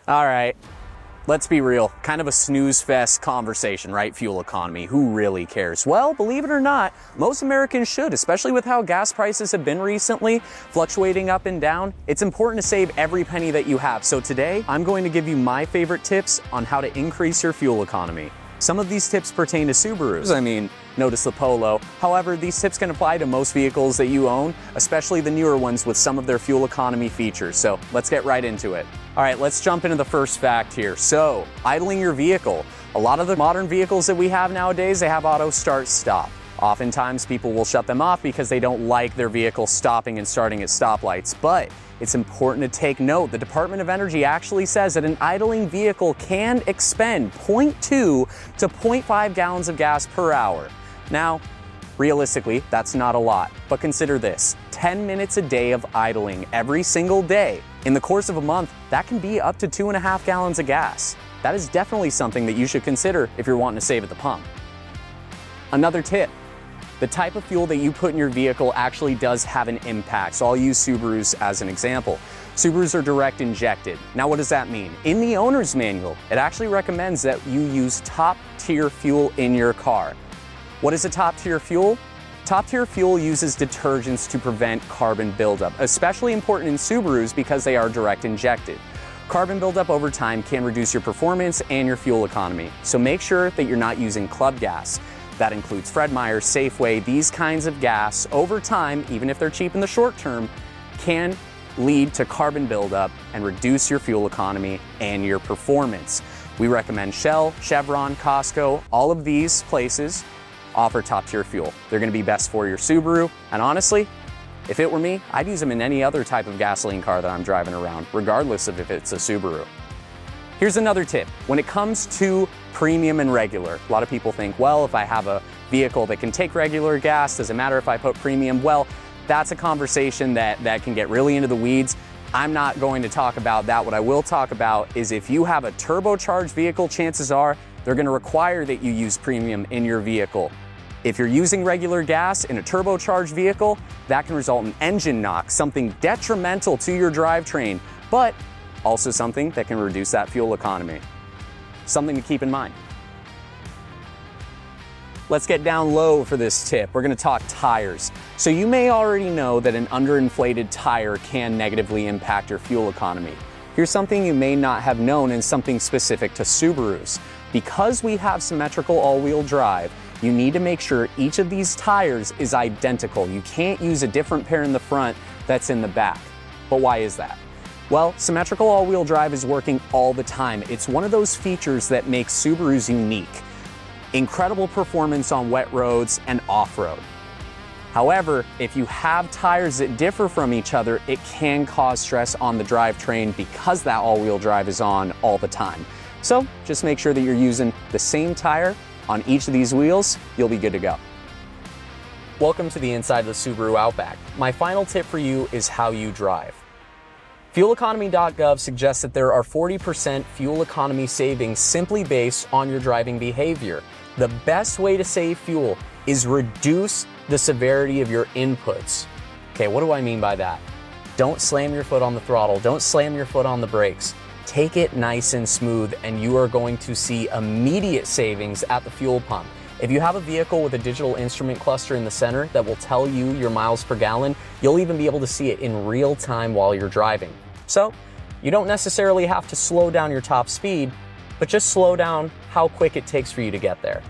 All right, let's be real. Kind of a snooze fest conversation, right? Fuel economy. Who really cares? Well, believe it or not, most Americans should, especially with how gas prices have been recently, fluctuating up and down. It's important to save every penny that you have. So today, I'm going to give you my favorite tips on how to increase your fuel economy. Some of these tips pertain to Subarus. I mean, notice the Polo. However, these tips can apply to most vehicles that you own, especially the newer ones with some of their fuel economy features. So let's get right into it. All right, let's jump into the first fact here. So, idling your vehicle. A lot of the modern vehicles that we have nowadays, they have auto start stop. Oftentimes people will shut them off because they don't like their vehicle stopping and starting at stoplights. But it's important to take note. The Department of Energy actually says that an idling vehicle can expend 0.2 to 0.5 gallons of gas per hour. Now, realistically, that's not a lot, but consider this: 10 minutes a day of idling every single day. In the course of a month, that can be up to 2.5 gallons of gas. That is definitely something that you should consider if you're wanting to save at the pump. Another tip: the type of fuel that you put in your vehicle actually does have an impact. So I'll use Subarus as an example. Subarus are direct injected. Now, what does that mean? In the owner's manual, it actually recommends that you use top tier fuel in your car. What is a top tier fuel? Top tier fuel uses detergents to prevent carbon buildup, especially important in Subarus because they are direct injected. Carbon buildup over time can reduce your performance and your fuel economy. So make sure that you're not using club gas. That includes Fred Meyer, Safeway. These kinds of gas over time, even if they're cheap in the short term, can lead to carbon buildup and reduce your fuel economy and your performance. We recommend Shell, Chevron, Costco. All of these places offer top tier fuel. They're going to be best for your Subaru. And honestly, if it were me, I'd use them in any other type of gasoline car that I'm driving around, regardless of if it's a Subaru. Here's another tip. When it comes to premium and regular, a lot of people think, well, if I have a vehicle that can take regular gas, does it matter if I put premium? Well, that's a conversation that can get really into the weeds. I'm not going to talk about that. What I will talk about is if you have a turbocharged vehicle, chances are they're going to require that you use premium in your vehicle. If you're using regular gas in a turbocharged vehicle, that can result in engine knock, something detrimental to your drivetrain, but also something that can reduce that fuel economy. Something to keep in mind. Let's get down low for this tip. We're going to talk tires. So you may already know that an underinflated tire can negatively impact your fuel economy. Here's something you may not have known and something specific to Subarus. Because we have symmetrical all-wheel drive, you need to make sure each of these tires is identical. You can't use a different pair in the front that's in the back. But why is that? Well, symmetrical all-wheel drive is working all the time. It's one of those features that makes Subarus unique. Incredible performance on wet roads and off-road. However, if you have tires that differ from each other, it can cause stress on the drivetrain because that all-wheel drive is on all the time. So just make sure that you're using the same tire on each of these wheels. You'll be good to go. Welcome to the inside of the Subaru Outback. My final tip for you is how you drive. Fueleconomy.gov suggests that there are 40% fuel economy savings simply based on your driving behavior. The best way to save fuel is reduce the severity of your inputs. Okay, what do I mean by that? Don't slam your foot on the throttle. Don't slam your foot on the brakes. Take it nice and smooth, and you are going to see immediate savings at the fuel pump. If you have a vehicle with a digital instrument cluster in the center that will tell you your miles per gallon, you'll even be able to see it in real time while you're driving. So you don't necessarily have to slow down your top speed, but just slow down how quick it takes for you to get there.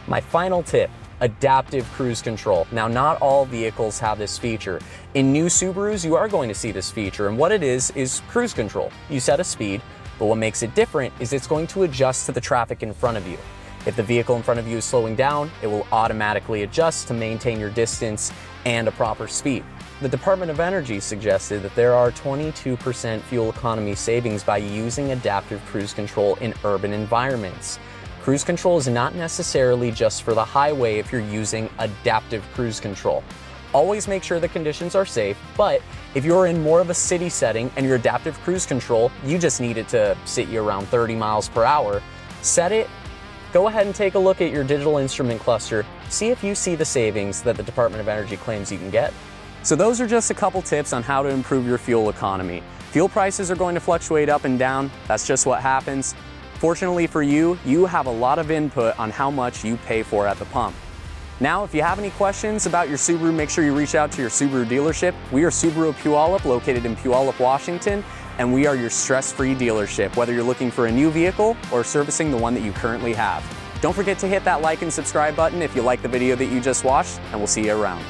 My final tip: adaptive cruise control. Now, not all vehicles have this feature. In new Subarus, you are going to see this feature, and what it is cruise control. You set a speed, but what makes it different is it's going to adjust to the traffic in front of you. If the vehicle in front of you is slowing down, it will automatically adjust to maintain your distance and a proper speed. The Department of Energy suggested that there are 22% fuel economy savings by using adaptive cruise control in urban environments. Cruise control is not necessarily just for the highway if you're using adaptive cruise control. Always make sure the conditions are safe, but if you're in more of a city setting and your adaptive cruise control, you just need it to sit you around 30 miles per hour, set it. Go ahead and take a look at your digital instrument cluster, see if you see the savings that the Department of Energy claims you can get. So those are just a couple tips on how to improve your fuel economy. Fuel prices are going to fluctuate up and down. That's just what happens. Fortunately for you, you have a lot of input on how much you pay for at the pump. Now, if you have any questions about your Subaru, make sure you reach out to your Subaru dealership. We are Subaru Puyallup, located in Puyallup, Washington, and we are your stress-free dealership, whether you're looking for a new vehicle or servicing the one that you currently have. Don't forget to hit that like and subscribe button if you like the video that you just watched, and we'll see you around.